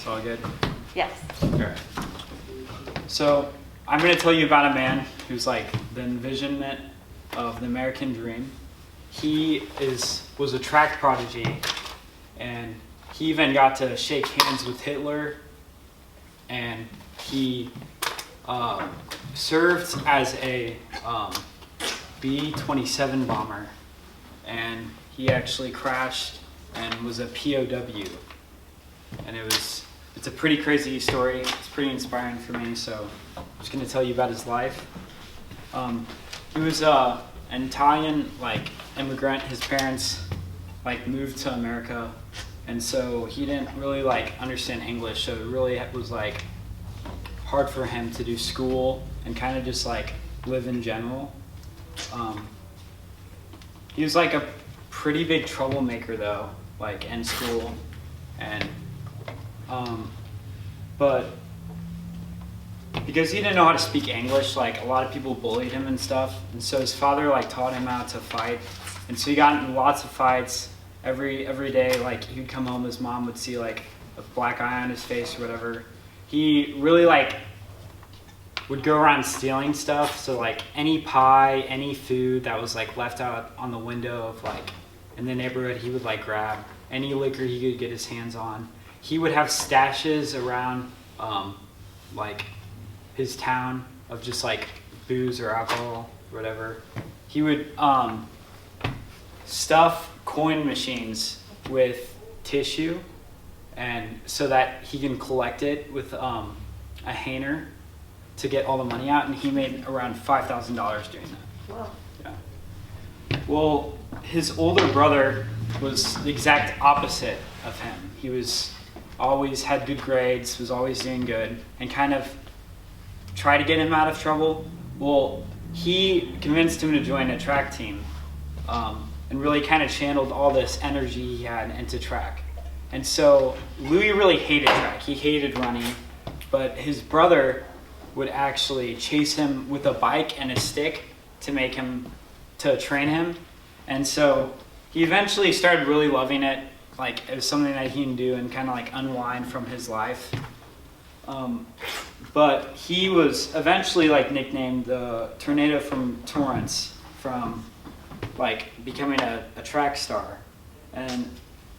It's all good? Yes. Okay. So I'm going to tell you about a man who's like the envisionment of the American dream. He was a track prodigy, and he even got to shake hands with Hitler, and he served as a B-27 bomber, and he actually crashed and was a POW. And it's a pretty crazy story. It's pretty inspiring for me, so I'm just going to tell you about his life. He was an Italian immigrant. His parents moved to America, and so he didn't really understand English, so it really was hard for him to do school and kind of just live in general. He was a pretty big troublemaker though, in school, and but because he didn't know how to speak English, a lot of people bullied him and stuff, and so his father taught him how to fight, and so he got in lots of fights every day. He'd come home, his mom would see a black eye on his face or whatever. He really would go around stealing stuff, so any pie, any food that was left out on the window of in the neighborhood, he would grab any liquor he could get his hands on. He would have stashes around his town of just booze or alcohol or whatever. He would stuff coin machines with tissue, and so that he can collect it with a hanger to get all the money out, and he made around $5,000 doing that. Wow. Yeah. Well, his older brother was the exact opposite of him. He was always had good grades, was always doing good, and kind of tried to get him out of trouble. Well, he convinced him to join a track team, and really kind of channeled all this energy he had into track. And so Louis really hated track. He hated running, but his brother would actually chase him with a bike and a stick to train him. And so he eventually started really loving it. It was something that he can do and kind of unwind from his life. But he was eventually nicknamed the Tornado from Torrance from becoming a track star. And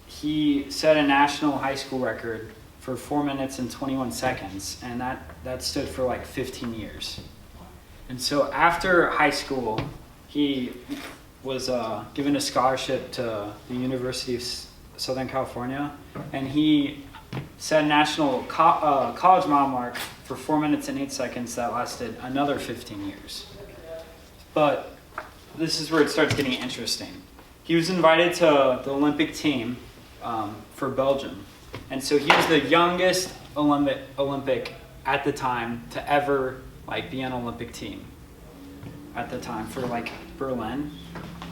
he set a national high school record for 4 minutes and 21 seconds, and that stood for 15 years. And so after high school, he was given a scholarship to the University of Southern California, and he set a national college mile mark for 4 minutes and 8 seconds that lasted another 15 years. But this is where it starts getting interesting. He was invited to the Olympic team for Belgium. And so he was the youngest Olympic at the time to ever be on an Olympic team at the time for Berlin.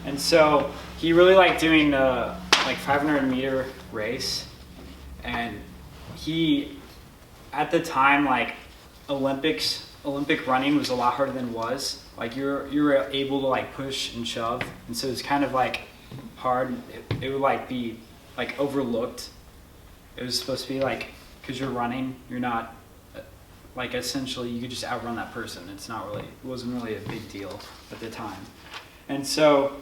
And so he really liked doing the 500 meter race. And he, at the time, Olympic running was a lot harder than it was. You were able to push and shove, and so it's kind of hard. It would be overlooked. It was supposed to be because you're running, you're not essentially you could just outrun that person. It wasn't really a big deal at the time. And so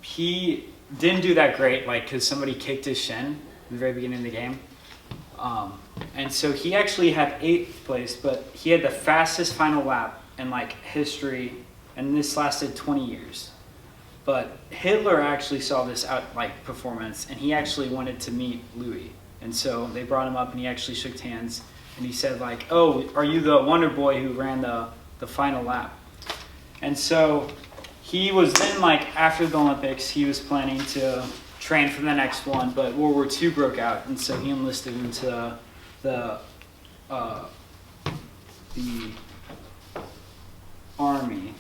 he didn't do that great because somebody kicked his shin in the very beginning of the game. And so he actually had 8th place, but he had the fastest final lap in history, and this lasted 20 years. But Hitler actually saw this performance, and he actually wanted to meet Louis. And so they brought him up, and he actually shook hands, and he said "Oh, are you the Wonder Boy who ran the final lap?" And so he was then after the Olympics, he was planning to train for the next one, but World War II broke out, and so he enlisted into the Army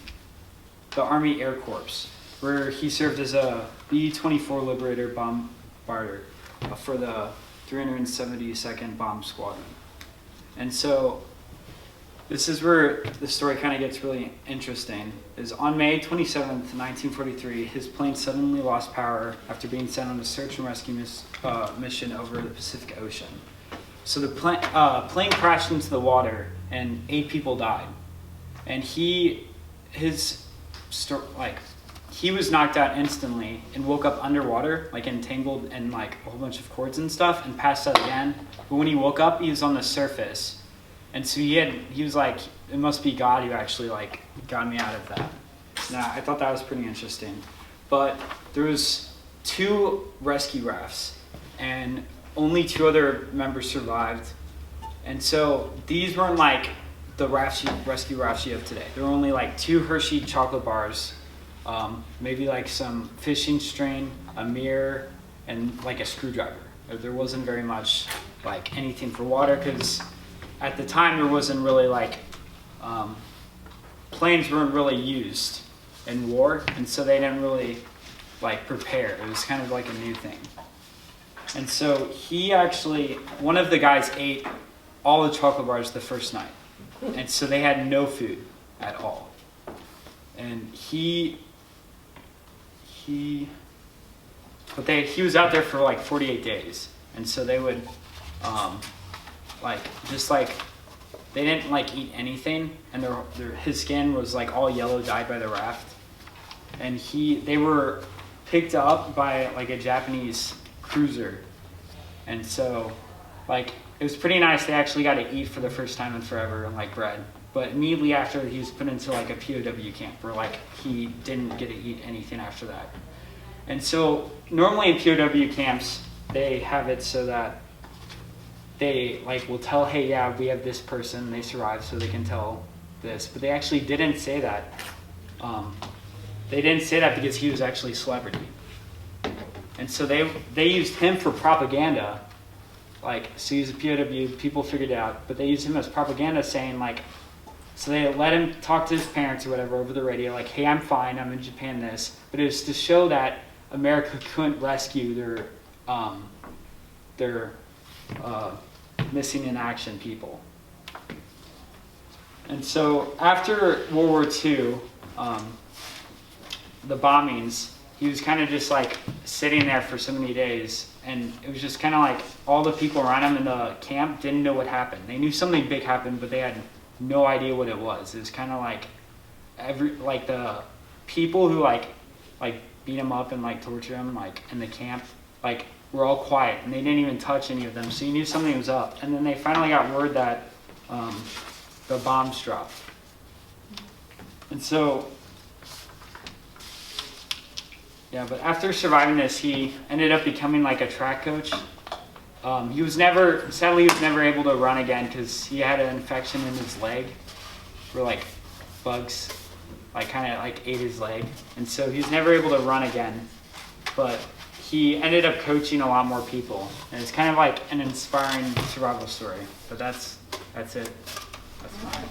Air Corps, where he served as a B-24 Liberator bombardier for the 372nd Bomb Squadron. And so This is where the story kind of gets really interesting. Is on May 27th, 1943, his plane suddenly lost power after being sent on a search and rescue mission over the Pacific Ocean. So the plane crashed into the water, and 8 people died. And he was knocked out instantly and woke up underwater, like entangled in like a whole bunch of cords and stuff, and passed out again. But when he woke up, he was on the surface. And so he was like, it must be God who actually like got me out of that. Now, I thought that was pretty interesting. But there was 2 rescue rafts, and only 2 other members survived. And so these weren't like the rescue rafts you have today. There were only like 2 Hershey chocolate bars, maybe like some fishing string, a mirror, and like a screwdriver. There wasn't very much like anything for water, because at the time there wasn't really like planes weren't really used in war, and so they didn't really like prepare. It was kind of like a new thing. And so one of the guys ate all the chocolate bars the first night, and so they had no food at all. And he was out there for like 48 days, and so they would they didn't like eat anything, and his skin was like all yellow, dyed by the raft. And they were picked up by like a Japanese cruiser, and so like it was pretty nice. They actually got to eat for the first time in forever, like bread. But immediately after, he was put into like a POW camp where like he didn't get to eat anything after that. And so normally in POW camps, they have it so that they like will tell, hey, yeah, we have this person, they survived, so they can tell this. But they actually didn't say that. They didn't say that because he was actually a celebrity. And so they used him for propaganda. Like, so he's a POW, people figured it out, but they used him as propaganda, saying like, so they let him talk to his parents or whatever over the radio, like, hey, I'm fine, I'm in Japan, this. But it was to show that America couldn't rescue their missing in action people. And so after World War II, the bombings, he was kind of just like sitting there for so many days, and it was just kind of like all the people around him in the camp didn't know what happened. They knew something big happened, but they had no idea what it was. It was kind of like the people who like beat him up and like torture him like in the camp, like were all quiet, and they didn't even touch any of them. So you knew something was up. And then they finally got word that the bombs dropped. And so, yeah, but after surviving this, he ended up becoming like a track coach. Sadly, he was never able to run again because he had an infection in his leg where like bugs like kind of like ate his leg. And so he was never able to run again, but he ended up coaching a lot more people. And it's kind of like an inspiring survival story. But that's it. That's mine.